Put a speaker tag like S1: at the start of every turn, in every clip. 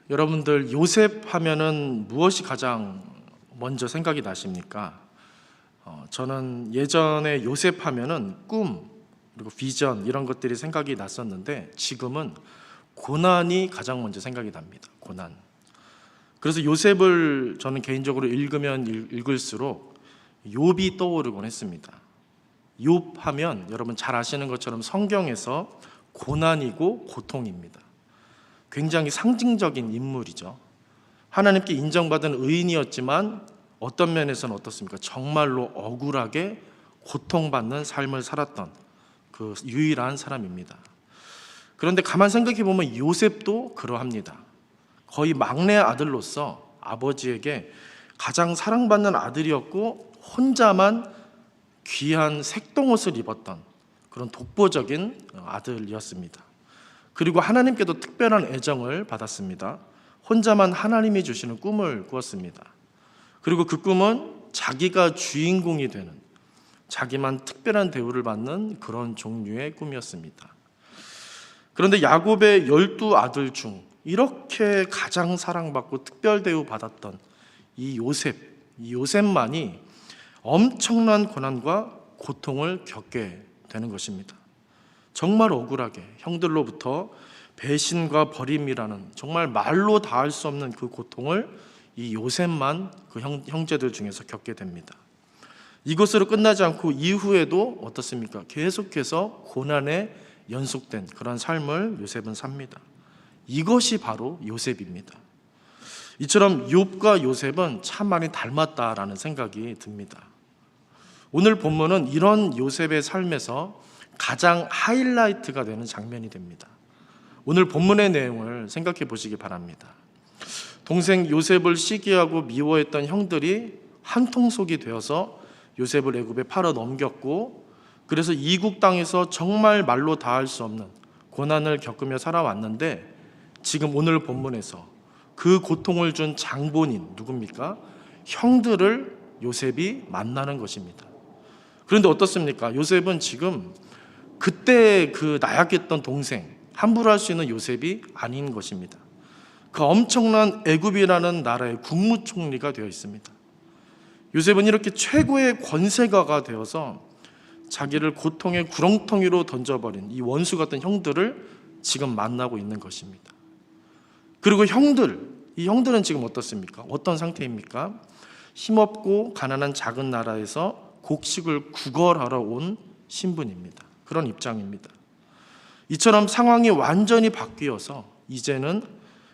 S1: 여러분들 요셉 하면은 무엇이 가장 먼저 생각이 나십니까? 저는 예전에 요셉 하면은 꿈 그리고 비전 이런 것들이 생각이 났었는데 지금은 고난이 가장 먼저 생각이 납니다. 고난. 그래서 요셉을 저는 개인적으로 읽으면 읽을수록 욥이 떠오르곤 했습니다. 욥 하면 여러분 잘 아시는 것처럼 성경에서 고난이고 고통입니다. 굉장히 상징적인 인물이죠. 하나님께 인정받은 의인이었지만 어떤 면에서는 어떻습니까? 정말로 억울하게 고통받는 삶을 살았던 그 유일한 사람입니다. 그런데 가만 생각해 보면 요셉도 그러합니다. 거의 막내 아들로서 아버지에게 가장 사랑받는 아들이었고 혼자만 귀한 색동옷을 입었던 그런 독보적인 아들이었습니다. 그리고 하나님께도 특별한 애정을 받았습니다. 혼자만 하나님이 주시는 꿈을 꾸었습니다. 그리고 그 꿈은 자기가 주인공이 되는, 자기만 특별한 대우를 받는 그런 종류의 꿈이었습니다. 그런데 야곱의 12아들 중 이렇게 가장 사랑받고 특별 대우 받았던 이 요셉만이 엄청난 고난과 고통을 겪게 되는 것입니다. 정말 억울하게 형들로부터 배신과 버림이라는 정말 말로 다할 수 없는 그 고통을 이 요셉만 그 형제들 중에서 겪게 됩니다. 이것으로 끝나지 않고 이후에도 어떻습니까? 계속해서 고난에 연속된 그런 삶을 요셉은 삽니다. 이것이 바로 요셉입니다. 이처럼 욥과 요셉은 참 많이 닮았다라는 생각이 듭니다. 오늘 본문은 이런 요셉의 삶에서 가장 하이라이트가 되는 장면이 됩니다. 오늘 본문의 내용을 생각해 보시기 바랍니다. 동생 요셉을 시기하고 미워했던 형들이 한통속이 되어서 요셉을 애굽에 팔아 넘겼고, 그래서 이국 땅에서 정말 말로 다할 수 없는 고난을 겪으며 살아왔는데, 지금 오늘 본문에서 그 고통을 준 장본인 누굽니까? 형들을 요셉이 만나는 것입니다. 그런데 어떻습니까? 요셉은 지금 그때 그 나약했던 동생, 함부로 할 수 있는 요셉이 아닌 것입니다. 그 엄청난 애굽이라는 나라의 국무총리가 되어 있습니다. 요셉은 이렇게 최고의 권세가가 되어서 자기를 고통의 구렁텅이로 던져버린 이 원수 같은 형들을 지금 만나고 있는 것입니다. 그리고 이 형들은 지금 어떻습니까? 어떤 상태입니까? 힘없고 가난한 작은 나라에서 곡식을 구걸하러 온 신분입니다. 그런 입장입니다. 이처럼 상황이 완전히 바뀌어서 이제는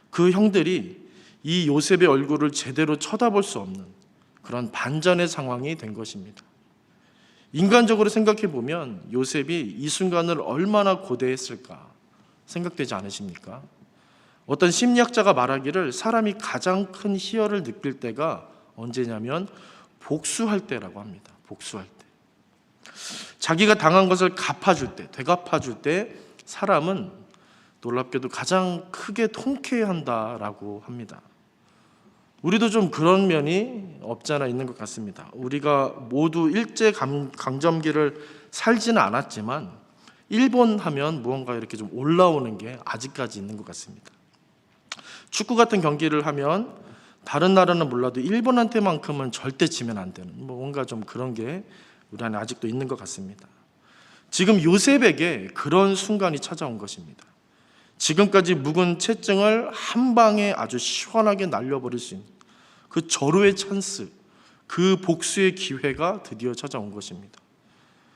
S1: 그 형들이 이 요셉의 얼굴을 제대로 쳐다볼 수 없는 그런 반전의 상황이 된 것입니다. 인간적으로 생각해 보면 요셉이 이 순간을 얼마나 고대했을까 생각되지 않으십니까? 어떤 심리학자가 말하기를 사람이 가장 큰 희열을 느낄 때가 언제냐면 복수할 때라고 합니다. 복수할 때. 자기가 당한 것을 갚아줄 때, 되갚아줄 때 사람은 놀랍게도 가장 크게 통쾌해한다라고 합니다. 우리도 좀 그런 면이 없지 않아 있는 것 같습니다. 우리가 모두 일제강점기를 살지는 않았지만 일본 하면 무언가 이렇게 좀 올라오는 게 아직까지 있는 것 같습니다. 축구 같은 경기를 하면 다른 나라는 몰라도 일본한테만큼은 절대 지면 안 되는 뭔가 좀 그런 게 우리 안에 아직도 있는 것 같습니다. 지금 요셉에게 그런 순간이 찾아온 것입니다. 지금까지 묵은 채증을 한 방에 아주 시원하게 날려버릴 수 있는 그 절호의 찬스, 그 복수의 기회가 드디어 찾아온 것입니다.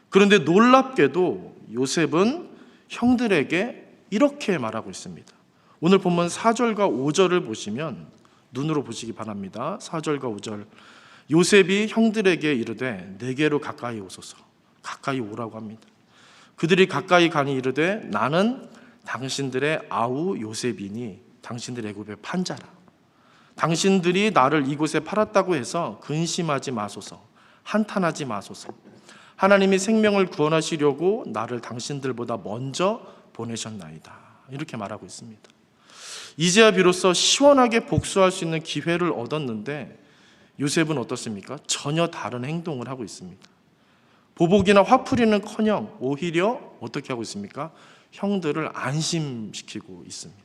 S1: 그런데 놀랍게도 요셉은 형들에게 이렇게 말하고 있습니다. 오늘 본문 4절과 5절을 보시면 눈으로 보시기 바랍니다. 4절과 5절. 요셉이 형들에게 이르되 내게로 가까이 오소서. 가까이 오라고 합니다. 그들이 가까이 가니 이르되 나는 당신들의 아우 요셉이니 당신들 애굽의 판자라. 당신들이 나를 이곳에 팔았다고 해서 근심하지 마소서. 한탄하지 마소서. 하나님이 생명을 구원하시려고 나를 당신들보다 먼저 보내셨나이다. 이렇게 말하고 있습니다. 이제야 비로소 시원하게 복수할 수 있는 기회를 얻었는데 요셉은 어떻습니까? 전혀 다른 행동을 하고 있습니다. 보복이나 화풀이는커녕 오히려 어떻게 하고 있습니까? 형들을 안심시키고 있습니다.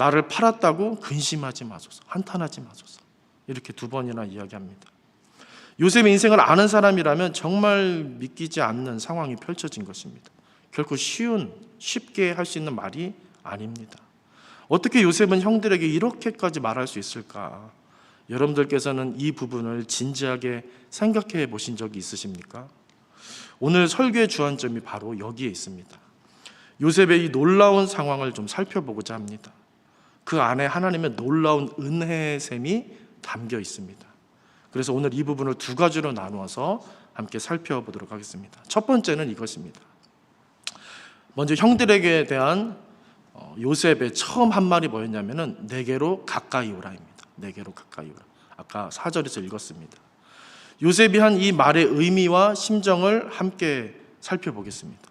S1: 나를 팔았다고 근심하지 마소서, 한탄하지 마소서. 이렇게 2번이나 이야기합니다. 요셉의 인생을 아는 사람이라면 정말 믿기지 않는 상황이 펼쳐진 것입니다. 결코 쉽게 할 수 있는 말이 아닙니다. 어떻게 요셉은 형들에게 이렇게까지 말할 수 있을까? 여러분들께서는 이 부분을 진지하게 생각해 보신 적이 있으십니까? 오늘 설교의 주안점이 바로 여기에 있습니다. 요셉의 이 놀라운 상황을 좀 살펴보고자 합니다. 그 안에 하나님의 놀라운 은혜의 셈이 담겨 있습니다. 그래서 오늘 이 부분을 2가지로 나누어서 함께 살펴보도록 하겠습니다. 첫 번째는 이것입니다. 먼저 형들에게 대한 요셉의 처음 한 말이 뭐였냐면은 내게로 가까이 오라입니다. 내게로 가까이 오라. 아까 4절에서 읽었습니다. 요셉이 한 이 말의 의미와 심정을 함께 살펴보겠습니다.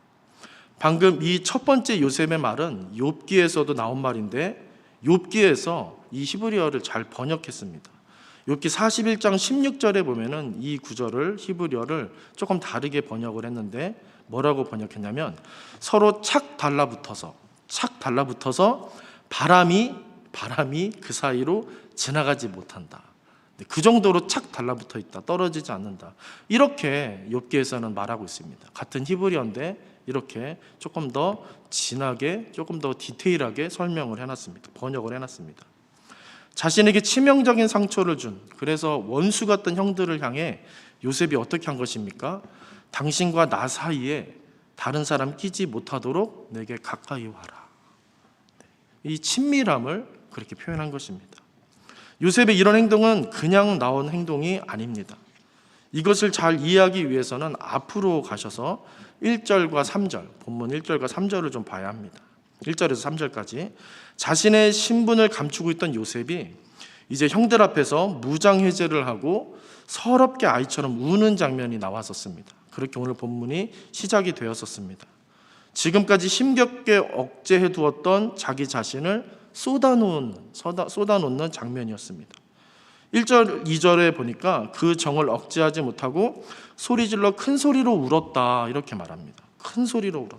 S1: 방금 이 첫 번째 요셉의 말은 욥기에서도 나온 말인데 욥기에서 이 히브리어를 잘 번역했습니다. 욥기 41장 16절에 보면은 이 구절을 히브리어를 조금 다르게 번역을 했는데 뭐라고 번역했냐면 서로 착 달라붙어서 바람이 그 사이로 지나가지 못한다. 그 정도로 착 달라붙어 있다. 떨어지지 않는다. 이렇게 욥기에서는 말하고 있습니다. 같은 히브리어인데 이렇게 조금 더 진하게, 조금 더 디테일하게 설명을 해놨습니다. 번역을 해놨습니다. 자신에게 치명적인 상처를 준, 그래서 원수 같던 형들을 향해 요셉이 어떻게 한 것입니까? 당신과 나 사이에 다른 사람 끼지 못하도록 내게 가까이 와라. 이 친밀함을 그렇게 표현한 것입니다. 요셉의 이런 행동은 그냥 나온 행동이 아닙니다. 이것을 잘 이해하기 위해서는 앞으로 가셔서 1절과 3절, 본문 1절과 3절을 좀 봐야 합니다. 1절에서 3절까지 자신의 신분을 감추고 있던 요셉이 이제 형들 앞에서 무장해제를 하고 서럽게 아이처럼 우는 장면이 나왔었습니다. 그렇게 오늘 본문이 시작이 되었었습니다. 지금까지 힘겹게 억제해 두었던 자기 자신을 쏟아놓는 장면이었습니다. 1절, 2절에 보니까 그 정을 억제하지 못하고 소리질러 큰 소리로 울었다 이렇게 말합니다. 큰 소리로 울었다.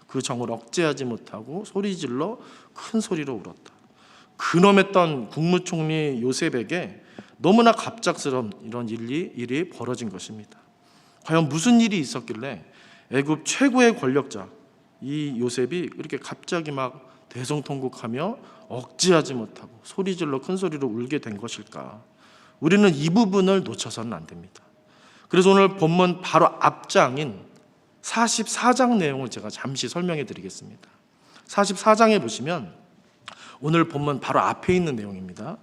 S1: 그 정을 억제하지 못하고 소리질러 큰 소리로 울었다. 근엄했던 국무총리 요셉에게 너무나 갑작스러운 이런 일이 벌어진 것입니다. 과연 무슨 일이 있었길래 애굽 최고의 권력자 이 요셉이 이렇게 갑자기 막 대성통곡하며 억제하지 못하고 소리질러 큰 소리로 울게 된 것일까? 우리는 이 부분을 놓쳐서는 안 됩니다. 그래서 오늘 본문 바로 앞장인 44장 내용을 제가 잠시 설명해 드리겠습니다. 44장에 보시면 오늘 본문 바로 앞에 있는 내용입니다.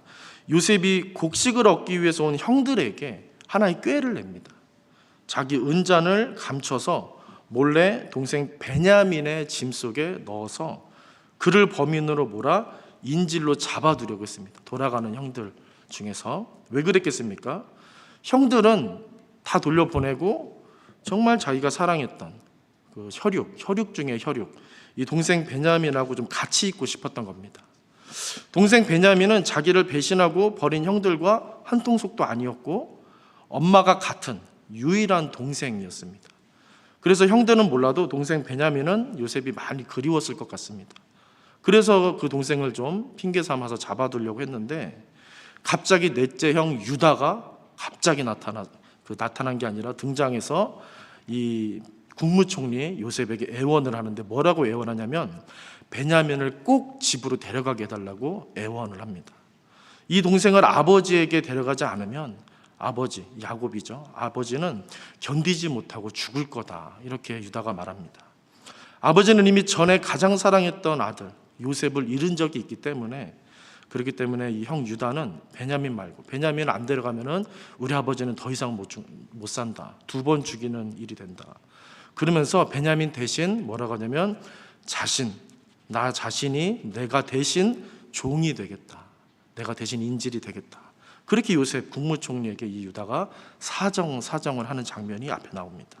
S1: 요셉이 곡식을 얻기 위해서 온 형들에게 하나의 꾀를 냅니다. 자기 은잔을 감춰서 몰래 동생 베냐민의 짐 속에 넣어서 그를 범인으로 몰아 인질로 잡아두려고 했습니다. 돌아가는 형들 중에서. 왜 그랬겠습니까? 형들은 다 돌려보내고 정말 자기가 사랑했던 그 혈육 중에 혈육, 이 동생 베냐민하고 좀 같이 있고 싶었던 겁니다. 동생 베냐민은 자기를 배신하고 버린 형들과 한 통속도 아니었고 엄마가 같은 유일한 동생이었습니다. 그래서 형들은 몰라도 동생 베냐민은 요셉이 많이 그리웠을 것 같습니다. 그래서 그 동생을 좀 핑계 삼아서 잡아두려고 했는데 갑자기 넷째 형 유다가 갑자기 나타난 게 아니라 등장해서 이 국무총리 요셉에게 애원을 하는데 뭐라고 애원하냐면 베냐민을 꼭 집으로 데려가게 해달라고 애원을 합니다. 이 동생을 아버지에게 데려가지 않으면 아버지, 야곱이죠. 아버지는 견디지 못하고 죽을 거다. 이렇게 유다가 말합니다. 아버지는 이미 전에 가장 사랑했던 아들 요셉을 잃은 적이 있기 때문에 그렇기 때문에 이 형 유다는 베냐민 말고 베냐민을 안 데려가면은 우리 아버지는 더 이상 못 산다. 2번 죽이는 일이 된다. 그러면서 베냐민 대신 뭐라고 하냐면 나 자신이 내가 대신 종이 되겠다. 내가 대신 인질이 되겠다. 그렇게 요셉 국무총리에게 이 유다가 사정을 하는 장면이 앞에 나옵니다.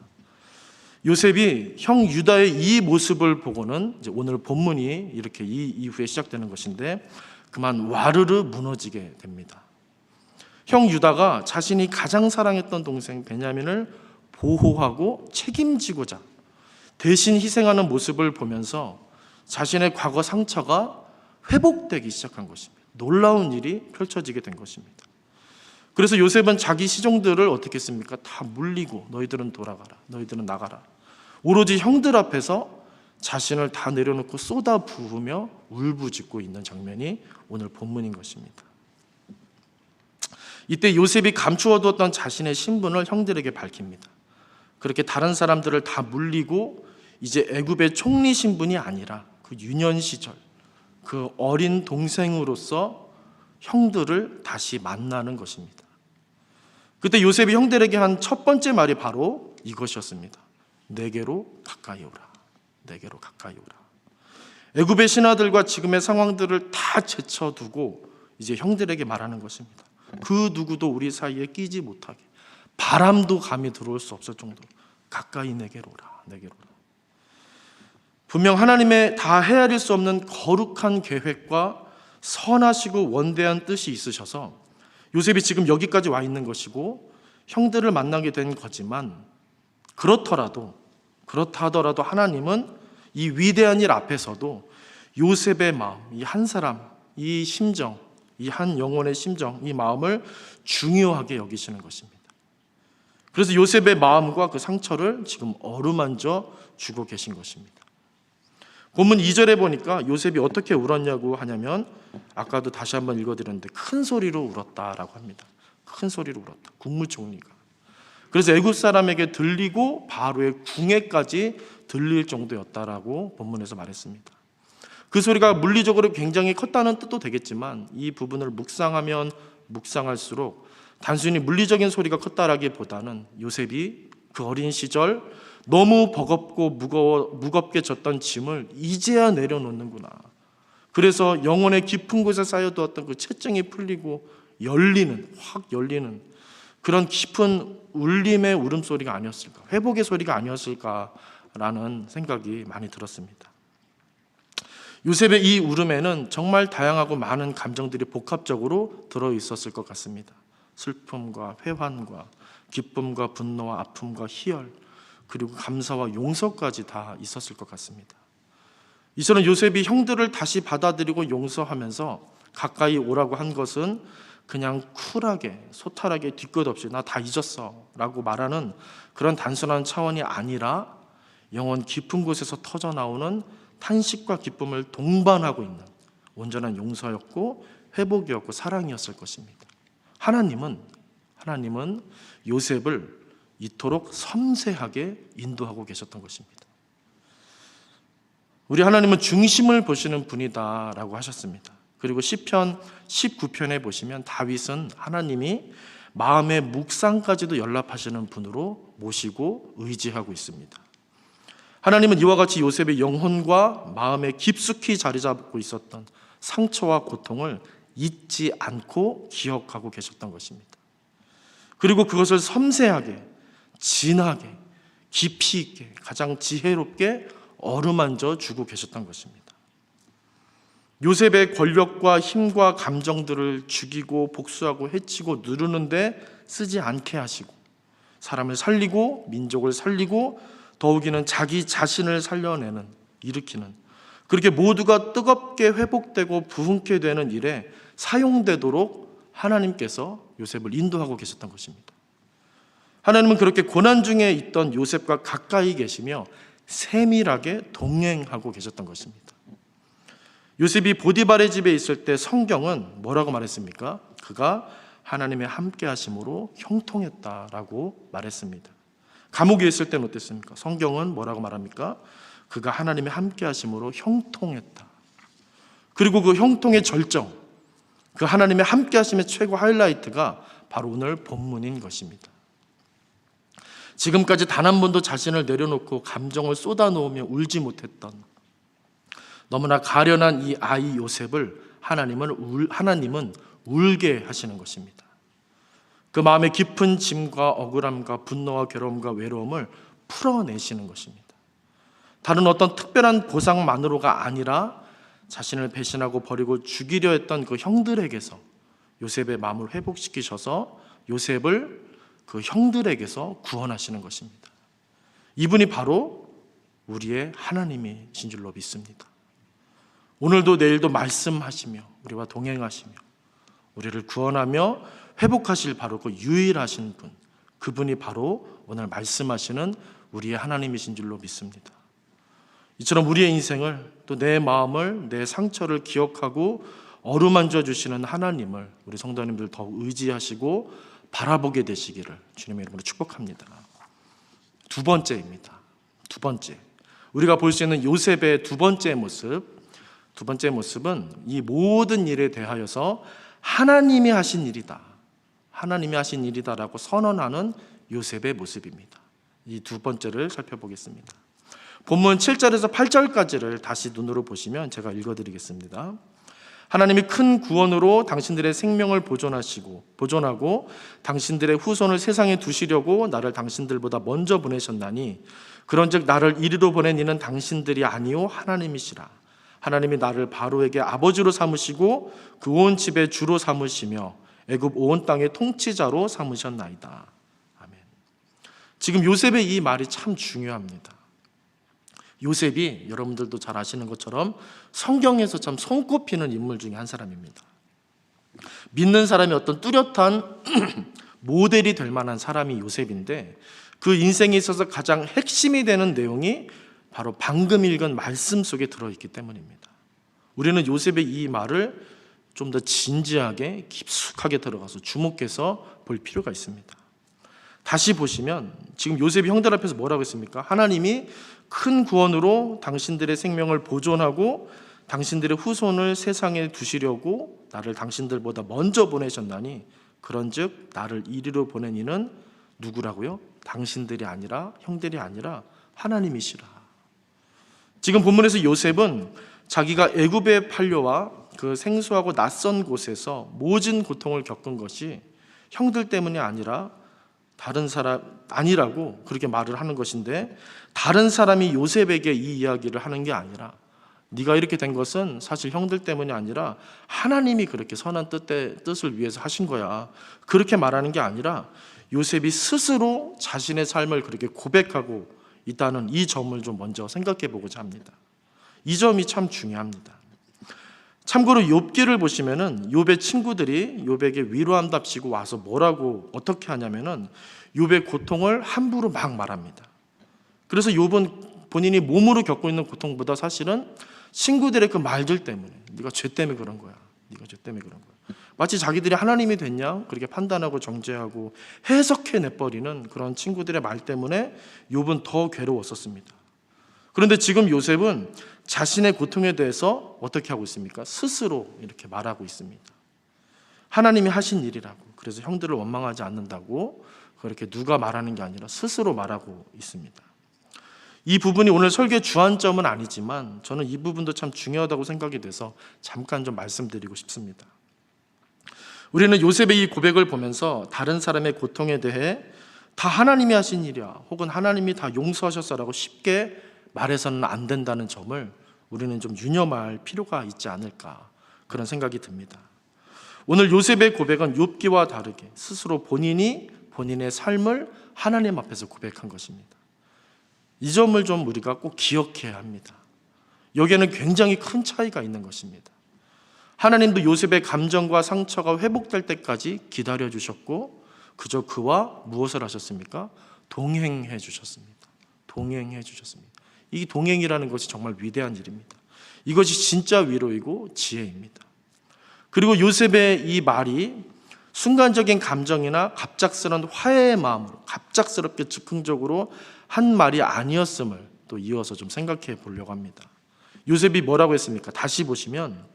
S1: 요셉이 형 유다의 이 모습을 보고는 이제 오늘 본문이 이렇게 이 이후에 시작되는 것인데 그만 와르르 무너지게 됩니다. 형 유다가 자신이 가장 사랑했던 동생 베냐민을 보호하고 책임지고자 대신 희생하는 모습을 보면서 자신의 과거 상처가 회복되기 시작한 것입니다. 놀라운 일이 펼쳐지게 된 것입니다. 그래서 요셉은 자기 시종들을 어떻게 했습니까? 다 물리고 너희들은 돌아가라, 너희들은 나가라. 오로지 형들 앞에서 자신을 다 내려놓고 쏟아 부으며 울부짖고 있는 장면이 오늘 본문인 것입니다. 이때 요셉이 감추어두었던 자신의 신분을 형들에게 밝힙니다. 그렇게 다른 사람들을 다 물리고 이제 애굽의 총리 신분이 아니라 그 유년 시절 그 어린 동생으로서 형들을 다시 만나는 것입니다. 그때 요셉이 형들에게 한 첫 번째 말이 바로 이것이었습니다. 내게로 가까이 오라. 내게로 가까이 오라. 애굽의 신하들과 지금의 상황들을 다 제쳐두고 이제 형들에게 말하는 것입니다. 그 누구도 우리 사이에 끼지 못하게, 바람도 감이 들어올 수 없을 정도로 가까이 내게로 오라. 내게로 오라. 분명 하나님의 다 헤아릴 수 없는 거룩한 계획과 선하시고 원대한 뜻이 있으셔서 요셉이 지금 여기까지 와 있는 것이고 형들을 만나게 된 거지만, 그렇다 하더라도 하나님은 이 위대한 일 앞에서도 요셉의 마음, 이 한 사람, 이 심정, 이 한 영혼의 심정, 이 마음을 중요하게 여기시는 것입니다. 그래서 요셉의 마음과 그 상처를 지금 어루만져 주고 계신 것입니다. 본문 2절에 보니까 요셉이 어떻게 울었냐고 하냐면, 아까도 다시 한번 읽어드렸는데 큰 소리로 울었다라고 합니다. 큰 소리로 울었다. 국무총리가. 그래서 애굽 사람에게 들리고 바로의 궁에까지 들릴 정도였다라고 본문에서 말했습니다. 그 소리가 물리적으로 굉장히 컸다는 뜻도 되겠지만, 이 부분을 묵상하면 묵상할수록 단순히 물리적인 소리가 컸다라기보다는 요셉이 그 어린 시절 너무 버겁고 무겁게 졌던 짐을 이제야 내려놓는구나. 그래서 영혼의 깊은 곳에 쌓여두었던 그 채증이 풀리고 확 열리는 그런 깊은 울림의 울음소리가 아니었을까, 회복의 소리가 아니었을까라는 생각이 많이 들었습니다. 요셉의 이 울음에는 정말 다양하고 많은 감정들이 복합적으로 들어있었을 것 같습니다. 슬픔과 회환과 기쁨과 분노와 아픔과 희열, 그리고 감사와 용서까지 다 있었을 것 같습니다. 이처럼 요셉이 형들을 다시 받아들이고 용서하면서 가까이 오라고 한 것은 그냥 쿨하게 소탈하게 뒤끝 없이 나 다 잊었어 라고 말하는 그런 단순한 차원이 아니라 영혼 깊은 곳에서 터져나오는 탄식과 기쁨을 동반하고 있는 온전한 용서였고 회복이었고 사랑이었을 것입니다. 하나님은 요셉을 이토록 섬세하게 인도하고 계셨던 것입니다. 우리 하나님은 중심을 보시는 분이다라고 하셨습니다. 그리고 시편 19편에 보시면 다윗은 하나님이 마음의 묵상까지도 연락하시는 분으로 모시고 의지하고 있습니다. 하나님은 이와 같이 요셉의 영혼과 마음에 깊숙이 자리 잡고 있었던 상처와 고통을 잊지 않고 기억하고 계셨던 것입니다. 그리고 그것을 섬세하게, 진하게, 깊이 있게, 가장 지혜롭게 어루만져 주고 계셨던 것입니다. 요셉의 권력과 힘과 감정들을 죽이고 복수하고 해치고 누르는데 쓰지 않게 하시고, 사람을 살리고 민족을 살리고 더욱이는 자기 자신을 일으키는, 그렇게 모두가 뜨겁게 회복되고 부흥케 되는 일에 사용되도록 하나님께서 요셉을 인도하고 계셨던 것입니다. 하나님은 그렇게 고난 중에 있던 요셉과 가까이 계시며 세밀하게 동행하고 계셨던 것입니다. 요셉이 보디발의 집에 있을 때 성경은 뭐라고 말했습니까? 그가 하나님의 함께 하심으로 형통했다라고 말했습니다. 감옥에 있을 때는 어땠습니까? 성경은 뭐라고 말합니까? 그가 하나님의 함께 하심으로 형통했다. 그리고 그 형통의 절정, 그 하나님의 함께 하심의 최고 하이라이트가 바로 오늘 본문인 것입니다. 지금까지 단 한 번도 자신을 내려놓고 감정을 쏟아놓으며 울지 못했던 너무나 가련한 이 아이 요셉을 하나님은 울게 하시는 것입니다. 그 마음의 깊은 짐과 억울함과 분노와 괴로움과 외로움을 풀어내시는 것입니다. 다른 어떤 특별한 보상만으로가 아니라 자신을 배신하고 버리고 죽이려 했던 그 형들에게서 요셉의 마음을 회복시키셔서 요셉을 그 형들에게서 구원하시는 것입니다. 이분이 바로 우리의 하나님이신 줄로 믿습니다. 오늘도 내일도 말씀하시며 우리와 동행하시며 우리를 구원하며 회복하실 바로 그 유일하신 분, 그분이 바로 오늘 말씀하시는 우리의 하나님이신 줄로 믿습니다. 이처럼 우리의 인생을, 또 내 마음을, 내 상처를 기억하고 어루만져 주시는 하나님을 우리 성도님들 더욱 의지하시고 바라보게 되시기를 주님의 이름으로 축복합니다. 두 번째입니다. 두 번째, 우리가 볼 수 있는 요셉의 두 번째 모습은 이 모든 일에 대하여서 하나님이 하신 일이다, 하나님이 하신 일이다라고 선언하는 요셉의 모습입니다. 이 두 번째를 살펴보겠습니다. 본문 7절에서 8절까지를 다시 눈으로 보시면 제가 읽어드리겠습니다. 하나님이 큰 구원으로 당신들의 생명을 보존하고 당신들의 후손을 세상에 두시려고 나를 당신들보다 먼저 보내셨나니 그런즉 나를 이리로 보낸 이는 당신들이 아니요 하나님이시라. 하나님이 나를 바로에게 아버지로 삼으시고 그 온 집의 주로 삼으시며 애굽 온 땅의 통치자로 삼으셨나이다. 아멘. 지금 요셉의 이 말이 참 중요합니다. 요셉이 여러분들도 잘 아시는 것처럼 성경에서 참 손꼽히는 인물 중에 한 사람입니다. 믿는 사람이 어떤 뚜렷한 모델이 될 만한 사람이 요셉인데, 그 인생에 있어서 가장 핵심이 되는 내용이 바로 방금 읽은 말씀 속에 들어있기 때문입니다. 우리는 요셉의 이 말을 좀 더 진지하게 깊숙하게 들어가서 주목해서 볼 필요가 있습니다. 다시 보시면 지금 요셉이 형들 앞에서 뭐라고 했습니까? 하나님이 큰 구원으로 당신들의 생명을 보존하고 당신들의 후손을 세상에 두시려고 나를 당신들보다 먼저 보내셨나니 그런즉 나를 이리로 보낸 이는 누구라고요? 당신들이 아니라, 형들이 아니라 하나님이시라. 지금 본문에서 요셉은 자기가 애굽에 팔려와 그 생소하고 낯선 곳에서 모진 고통을 겪은 것이 형들 때문이 아니라 다른 사람 아니라고 그렇게 말을 하는 것인데, 다른 사람이 요셉에게 이 이야기를 하는 게 아니라 네가 이렇게 된 것은 사실 형들 때문이 아니라 하나님이 그렇게 선한 뜻을 위해서 하신 거야, 그렇게 말하는 게 아니라 요셉이 스스로 자신의 삶을 그렇게 고백하고 있다는 이 점을 좀 먼저 생각해 보고자 합니다. 이 점이 참 중요합니다. 참고로 욥기를 보시면은 욥의 친구들이 욥에게 위로한답시고 와서 뭐라고 어떻게 하냐면은 욥의 고통을 함부로 막 말합니다. 그래서 욥은 본인이 몸으로 겪고 있는 고통보다 사실은 친구들의 그 말들 때문에, 네가 죄 때문에 그런 거야, 네가 죄 때문에 그런 거야, 마치 자기들이 하나님이 됐냐 그렇게 판단하고 정죄하고 해석해 내버리는 그런 친구들의 말 때문에 욥은 더 괴로웠었습니다. 그런데 지금 요셉은 자신의 고통에 대해서 어떻게 하고 있습니까? 스스로 이렇게 말하고 있습니다. 하나님이 하신 일이라고, 그래서 형들을 원망하지 않는다고 그렇게 누가 말하는 게 아니라 스스로 말하고 있습니다. 이 부분이 오늘 설교의 주안점은 아니지만 저는 이 부분도 참 중요하다고 생각이 돼서 잠깐 좀 말씀드리고 싶습니다. 우리는 요셉의 이 고백을 보면서 다른 사람의 고통에 대해 다 하나님이 하신 일이야, 혹은 하나님이 다 용서하셨어라고 쉽게 말해서는 안 된다는 점을 우리는 좀 유념할 필요가 있지 않을까, 그런 생각이 듭니다. 오늘 요셉의 고백은 욥기와 다르게 스스로 본인이 본인의 삶을 하나님 앞에서 고백한 것입니다. 이 점을 좀 우리가 꼭 기억해야 합니다. 여기에는 굉장히 큰 차이가 있는 것입니다. 하나님도 요셉의 감정과 상처가 회복될 때까지 기다려 주셨고 그저 그와 무엇을 하셨습니까? 동행해 주셨습니다. 동행해 주셨습니다. 이 동행이라는 것이 정말 위대한 일입니다. 이것이 진짜 위로이고 지혜입니다. 그리고 요셉의 이 말이 순간적인 감정이나 갑작스러운 화해의 마음으로 갑작스럽게 즉흥적으로 한 말이 아니었음을 또 이어서 좀 생각해 보려고 합니다. 요셉이 뭐라고 했습니까? 다시 보시면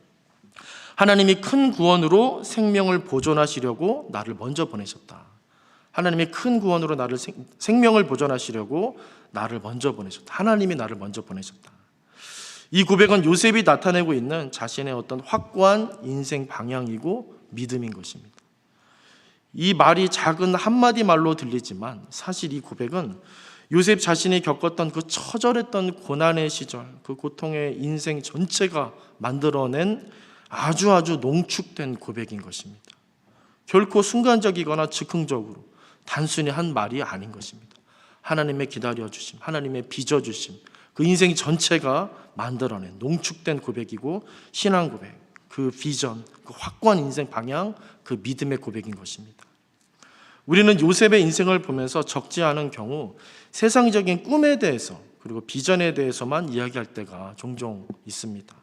S1: 하나님이 큰 구원으로 생명을 보존하시려고 나를 먼저 보내셨다. 하나님이 큰 구원으로 나를 생명을 보존하시려고 나를 먼저 보내셨다. 하나님이 나를 먼저 보내셨다. 이 고백은 요셉이 나타내고 있는 자신의 어떤 확고한 인생 방향이고 믿음인 것입니다. 이 말이 작은 한마디 말로 들리지만 사실 이 고백은 요셉 자신이 겪었던 그 처절했던 고난의 시절, 그 고통의 인생 전체가 만들어낸 아주 농축된 고백인 것입니다. 결코 순간적이거나 즉흥적으로 단순히 한 말이 아닌 것입니다. 하나님의 기다려주심, 하나님의 빚어주심, 그 인생 전체가 만들어낸 농축된 고백이고 신앙 고백, 그 비전, 그 확고한 인생 방향, 그 믿음의 고백인 것입니다. 우리는 요셉의 인생을 보면서 적지 않은 경우 세상적인 꿈에 대해서 그리고 비전에 대해서만 이야기할 때가 종종 있습니다.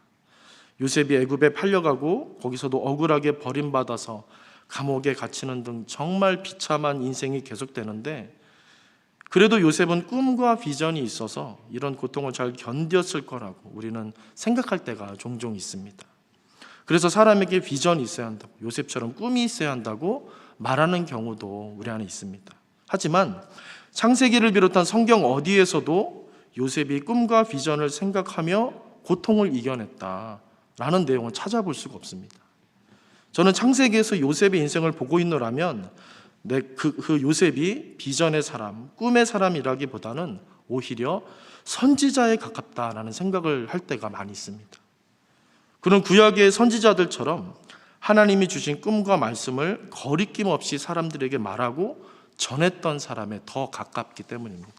S1: 요셉이 애굽에 팔려가고 거기서도 억울하게 버림받아서 감옥에 갇히는 등 정말 비참한 인생이 계속되는데, 그래도 요셉은 꿈과 비전이 있어서 이런 고통을 잘 견뎠을 거라고 우리는 생각할 때가 종종 있습니다. 그래서 사람에게 비전이 있어야 한다고, 요셉처럼 꿈이 있어야 한다고 말하는 경우도 우리 안에 있습니다. 하지만 창세기를 비롯한 성경 어디에서도 요셉이 꿈과 비전을 생각하며 고통을 이겨냈다라는 내용을 찾아볼 수가 없습니다. 저는 창세기에서 요셉의 인생을 보고 있노라면 그 요셉이 비전의 사람, 꿈의 사람이라기보다는 오히려 선지자에 가깝다라는 생각을 할 때가 많이 있습니다. 그런 구약의 선지자들처럼 하나님이 주신 꿈과 말씀을 거리낌 없이 사람들에게 말하고 전했던 사람에 더 가깝기 때문입니다.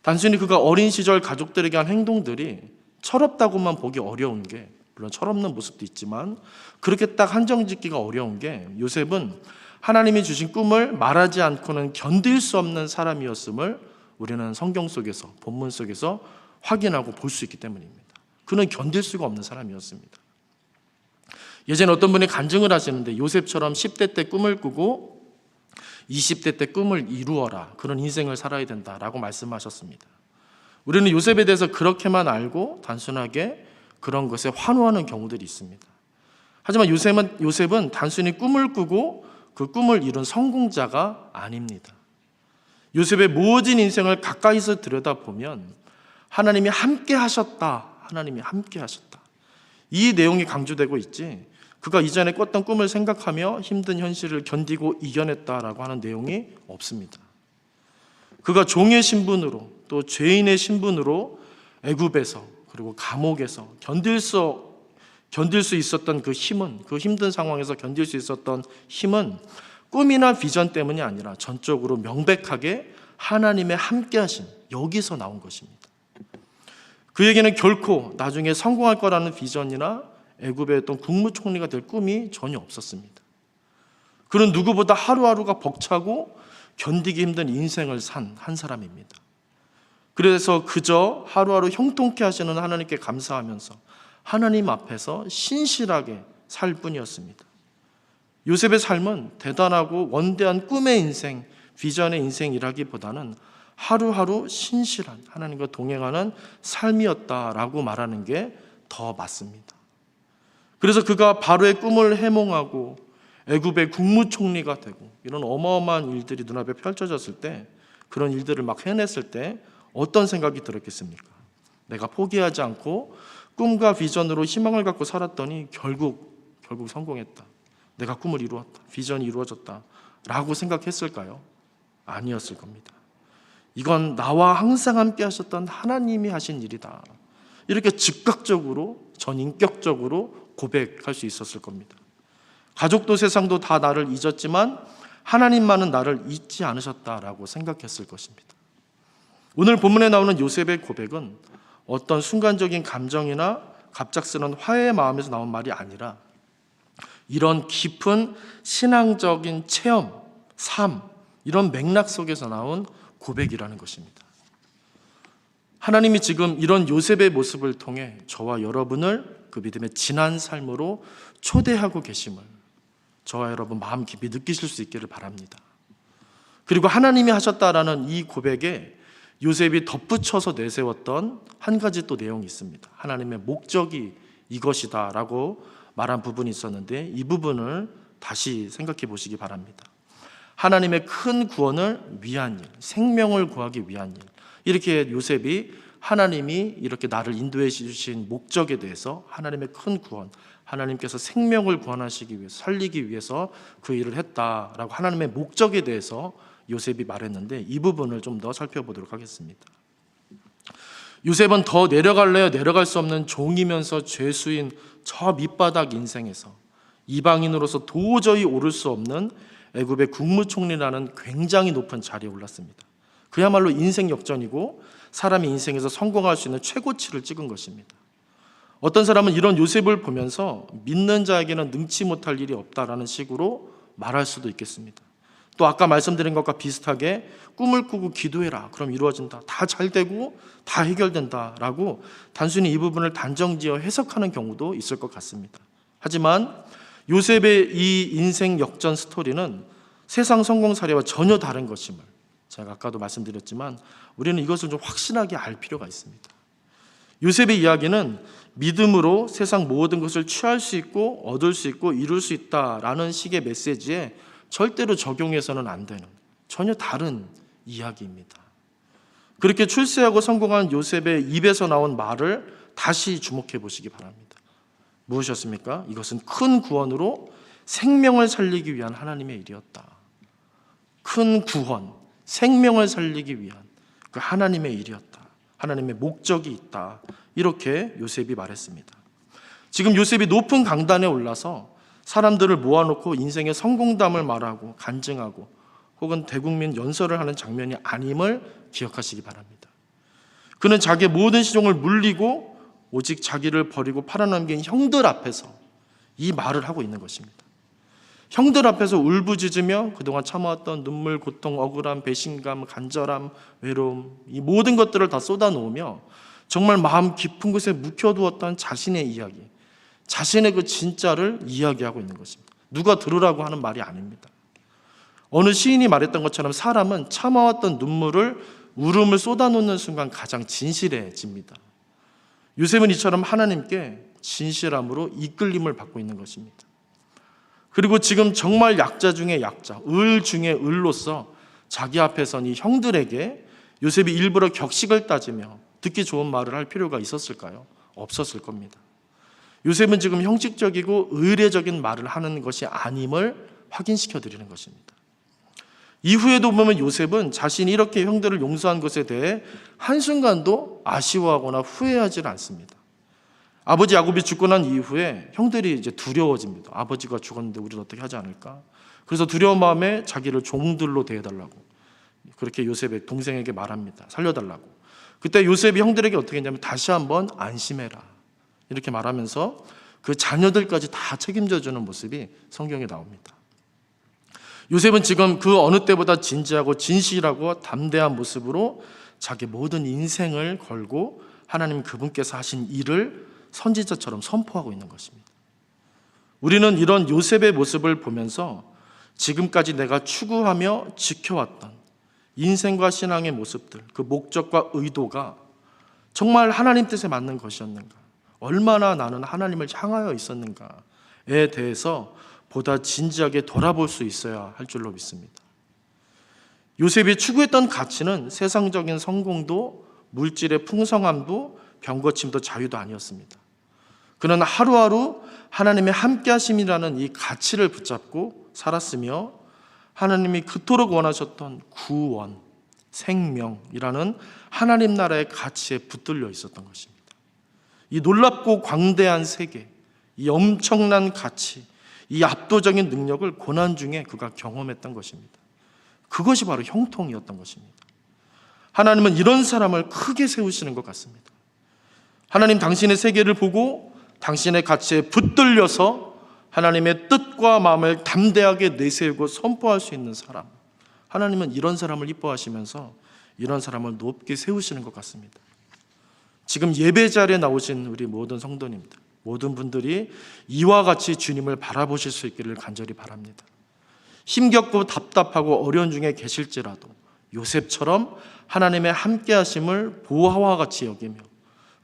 S1: 단순히 그가 어린 시절 가족들에게 한 행동들이 철없다고만 보기 어려운 게, 물론 철없는 모습도 있지만 그렇게 딱 한정 짓기가 어려운 게, 요셉은 하나님이 주신 꿈을 말하지 않고는 견딜 수 없는 사람이었음을 우리는 성경 속에서, 본문 속에서 확인하고 볼 수 있기 때문입니다. 그는 견딜 수가 없는 사람이었습니다. 예전에 어떤 분이 간증을 하시는데, 요셉처럼 10대 때 꿈을 꾸고 20대 때 꿈을 이루어라, 그런 인생을 살아야 된다라고 말씀하셨습니다. 우리는 요셉에 대해서 그렇게만 알고 단순하게 그런 것에 환호하는 경우들이 있습니다. 하지만 요셉은 단순히 꿈을 꾸고 그 꿈을 이룬 성공자가 아닙니다. 요셉의 모진 인생을 가까이서 들여다보면 하나님이 함께 하셨다, 하나님이 함께 하셨다, 이 내용이 강조되고 있지, 그가 이전에 꿨던 꿈을 생각하며 힘든 현실을 견디고 이겨냈다라고 하는 내용이 없습니다. 그가 종의 신분으로 또 죄인의 신분으로 애굽에서 그리고 감옥에서 견딜 수 있었던 그 힘은, 그 힘든 상황에서 견딜 수 있었던 힘은 꿈이나 비전 때문이 아니라 전적으로 명백하게 하나님의 함께하심, 여기서 나온 것입니다. 그에게는 결코 나중에 성공할 거라는 비전이나 애굽의 어떤 국무총리가 될 꿈이 전혀 없었습니다. 그는 누구보다 하루하루가 벅차고 견디기 힘든 인생을 산 한 사람입니다. 그래서 그저 하루하루 형통케 하시는 하나님께 감사하면서 하나님 앞에서 신실하게 살 뿐이었습니다. 요셉의 삶은 대단하고 원대한 꿈의 인생, 비전의 인생이라기보다는 하루하루 신실한 하나님과 동행하는 삶이었다라고 말하는 게 더 맞습니다. 그래서 그가 바로의 꿈을 해몽하고 애굽의 국무총리가 되고 이런 어마어마한 일들이 눈앞에 펼쳐졌을 때, 그런 일들을 막 해냈을 때 어떤 생각이 들었겠습니까? 내가 포기하지 않고 꿈과 비전으로 희망을 갖고 살았더니 결국 성공했다, 내가 꿈을 이루었다, 비전이 이루어졌다 라고 생각했을까요? 아니었을 겁니다. 이건 나와 항상 함께 하셨던 하나님이 하신 일이다, 이렇게 즉각적으로, 전인격적으로 고백할 수 있었을 겁니다. 가족도 세상도 다 나를 잊었지만 하나님만은 나를 잊지 않으셨다라고 생각했을 것입니다. 오늘 본문에 나오는 요셉의 고백은 어떤 순간적인 감정이나 갑작스러운 화해의 마음에서 나온 말이 아니라 이런 깊은 신앙적인 체험, 삶, 이런 맥락 속에서 나온 고백이라는 것입니다. 하나님이 지금 이런 요셉의 모습을 통해 저와 여러분을 그 믿음의 진한 삶으로 초대하고 계심을 저와 여러분 마음 깊이 느끼실 수 있기를 바랍니다. 그리고 하나님이 하셨다라는 이 고백에 요셉이 덧붙여서 내세웠던 한 가지 또 내용이 있습니다. 하나님의 목적이 이것이다 라고 말한 부분이 있었는데, 이 부분을 다시 생각해 보시기 바랍니다. 하나님의 큰 구원을 위한 일, 생명을 구하기 위한 일, 이렇게 요셉이 하나님이 이렇게 나를 인도해 주신 목적에 대해서, 하나님의 큰 구원, 하나님께서 생명을 구원하시기 위해서, 살리기 위해서 그 일을 했다라고 하나님의 목적에 대해서 요셉이 말했는데, 이 부분을 좀 더 살펴보도록 하겠습니다. 요셉은 더 내려갈래야 내려갈 수 없는 종이면서 죄수인 저 밑바닥 인생에서 이방인으로서 도저히 오를 수 없는 애굽의 국무총리라는 굉장히 높은 자리에 올랐습니다. 그야말로 인생 역전이고 사람이 인생에서 성공할 수 있는 최고치를 찍은 것입니다. 어떤 사람은 이런 요셉을 보면서 믿는 자에게는 능치 못할 일이 없다라는 식으로 말할 수도 있겠습니다. 또 아까 말씀드린 것과 비슷하게 꿈을 꾸고 기도해라, 그럼 이루어진다, 다 잘 되고 다 해결된다라고 단순히 이 부분을 단정지어 해석하는 경우도 있을 것 같습니다. 하지만 요셉의 이 인생 역전 스토리는 세상 성공 사례와 전혀 다른 것임을 제가 아까도 말씀드렸지만 우리는 이것을 좀 확실하게 알 필요가 있습니다. 요셉의 이야기는 믿음으로 세상 모든 것을 취할 수 있고 얻을 수 있고 이룰 수 있다라는 식의 메시지에 절대로 적용해서는 안 되는 전혀 다른 이야기입니다. 그렇게 출세하고 성공한 요셉의 입에서 나온 말을 다시 주목해 보시기 바랍니다. 무엇이었습니까? 이것은 큰 구원으로 생명을 살리기 위한 하나님의 일이었다. 큰 구원, 생명을 살리기 위한 그 하나님의 일이었다. 하나님의 목적이 있다. 이렇게 요셉이 말했습니다. 지금 요셉이 높은 강단에 올라서 사람들을 모아놓고 인생의 성공담을 말하고 간증하고 혹은 대국민 연설을 하는 장면이 아님을 기억하시기 바랍니다. 그는 자기의 모든 시종을 물리고 오직 자기를 버리고 팔아넘긴 형들 앞에서 이 말을 하고 있는 것입니다. 형들 앞에서 울부짖으며 그동안 참아왔던 눈물, 고통, 억울함, 배신감, 간절함, 외로움, 이 모든 것들을 다 쏟아놓으며 정말 마음 깊은 곳에 묵혀두었던 자신의 이야기, 자신의 그 진짜를 이야기하고 있는 것입니다. 누가 들으라고 하는 말이 아닙니다. 어느 시인이 말했던 것처럼 사람은 참아왔던 눈물을, 울음을 쏟아놓는 순간 가장 진실해집니다. 요셉은 이처럼 하나님께 진실함으로 이끌림을 받고 있는 것입니다. 그리고 지금 정말 약자 중에 약자, 을 중에 을로서 자기 앞에 선 이 형들에게 요셉이 일부러 격식을 따지며 듣기 좋은 말을 할 필요가 있었을까요? 없었을 겁니다. 요셉은 지금 형식적이고 의례적인 말을 하는 것이 아님을 확인시켜 드리는 것입니다. 이후에도 보면 요셉은 자신이 이렇게 형들을 용서한 것에 대해 한순간도 아쉬워하거나 후회하지 않습니다. 아버지 야곱이 죽고 난 이후에 형들이 이제 두려워집니다. 아버지가 죽었는데 우리를 어떻게 하지 않을까? 그래서 두려운 마음에 자기를 종들로 대해달라고 그렇게 요셉의 동생에게 말합니다. 살려달라고. 그때 요셉이 형들에게 어떻게 했냐면 다시 한번 안심해라 이렇게 말하면서 그 자녀들까지 다 책임져주는 모습이 성경에 나옵니다. 요셉은 지금 그 어느 때보다 진지하고 진실하고 담대한 모습으로 자기 모든 인생을 걸고 하나님 그분께서 하신 일을 선지자처럼 선포하고 있는 것입니다. 우리는 이런 요셉의 모습을 보면서 지금까지 내가 추구하며 지켜왔던 인생과 신앙의 모습들, 그 목적과 의도가 정말 하나님 뜻에 맞는 것이었는가, 얼마나 나는 하나님을 향하여 있었는가에 대해서 보다 진지하게 돌아볼 수 있어야 할 줄로 믿습니다. 요셉이 추구했던 가치는 세상적인 성공도 물질의 풍성함도 병거침도 자유도 아니었습니다. 그는 하루하루 하나님의 함께하심이라는 이 가치를 붙잡고 살았으며 하나님이 그토록 원하셨던 구원, 생명이라는 하나님 나라의 가치에 붙들려 있었던 것입니다. 이 놀랍고 광대한 세계, 이 엄청난 가치, 이 압도적인 능력을 고난 중에 그가 경험했던 것입니다. 그것이 바로 형통이었던 것입니다. 하나님은 이런 사람을 크게 세우시는 것 같습니다. 하나님 당신의 세계를 보고 당신의 가치에 붙들려서 하나님의 뜻과 마음을 담대하게 내세우고 선포할 수 있는 사람, 하나님은 이런 사람을 이뻐하시면서 이런 사람을 높게 세우시는 것 같습니다. 지금 예배 자리에 나오신 우리 모든 성도님들, 모든 분들이 이와 같이 주님을 바라보실 수 있기를 간절히 바랍니다. 힘겹고 답답하고 어려운 중에 계실지라도 요셉처럼 하나님의 함께하심을 보화와 같이 여기며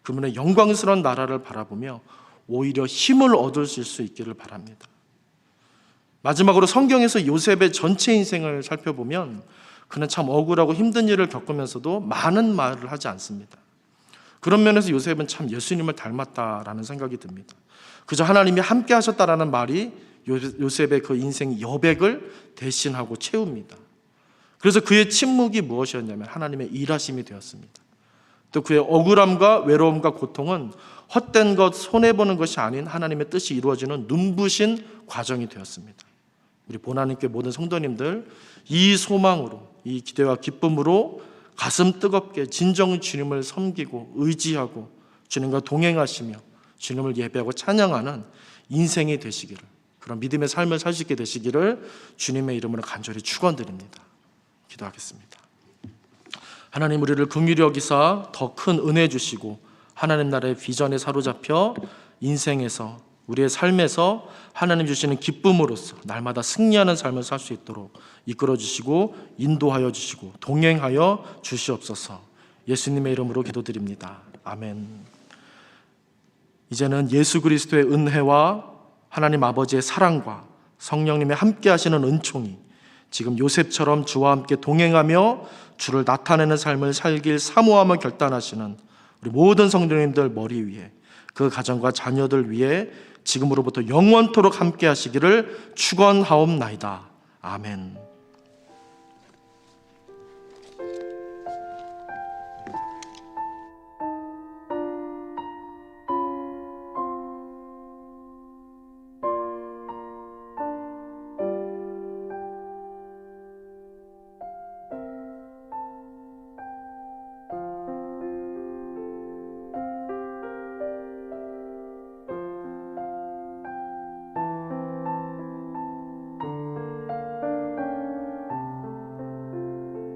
S1: 그분의 영광스러운 나라를 바라보며 오히려 힘을 얻을 수 있기를 바랍니다. 마지막으로 성경에서 요셉의 전체 인생을 살펴보면 그는 참 억울하고 힘든 일을 겪으면서도 많은 말을 하지 않습니다. 그런 면에서 요셉은 참 예수님을 닮았다라는 생각이 듭니다. 그저 하나님이 함께 하셨다라는 말이 요셉의 그 인생 여백을 대신하고 채웁니다. 그래서 그의 침묵이 무엇이었냐면 하나님의 일하심이 되었습니다. 또 그의 억울함과 외로움과 고통은 헛된 것, 손해보는 것이 아닌 하나님의 뜻이 이루어지는 눈부신 과정이 되었습니다. 우리 보나님께 모든 성도님들 이 소망으로, 이 기대와 기쁨으로 가슴 뜨겁게 진정 주님을 섬기고 의지하고 주님과 동행하시며 주님을 예배하고 찬양하는 인생이 되시기를, 그런 믿음의 삶을 살 수 있게 되시기를 주님의 이름으로 간절히 축원드립니다. 기도하겠습니다. 하나님, 우리를 긍휼히 여기사 더 큰 은혜 주시고 하나님 나라의 비전에 사로잡혀 인생에서, 우리의 삶에서 하나님 주시는 기쁨으로써 날마다 승리하는 삶을 살 수 있도록 이끌어 주시고 인도하여 주시고 동행하여 주시옵소서. 예수님의 이름으로 기도드립니다. 아멘. 이제는 예수 그리스도의 은혜와 하나님 아버지의 사랑과 성령님의 함께 하시는 은총이 지금 요셉처럼 주와 함께 동행하며 주를 나타내는 삶을 살길 사모하며 결단하시는 우리 모든 성도님들 머리 위에, 그 가정과 자녀들 위에 지금으로부터 영원토록 함께 하시기를 축원하옵나이다. 아멘.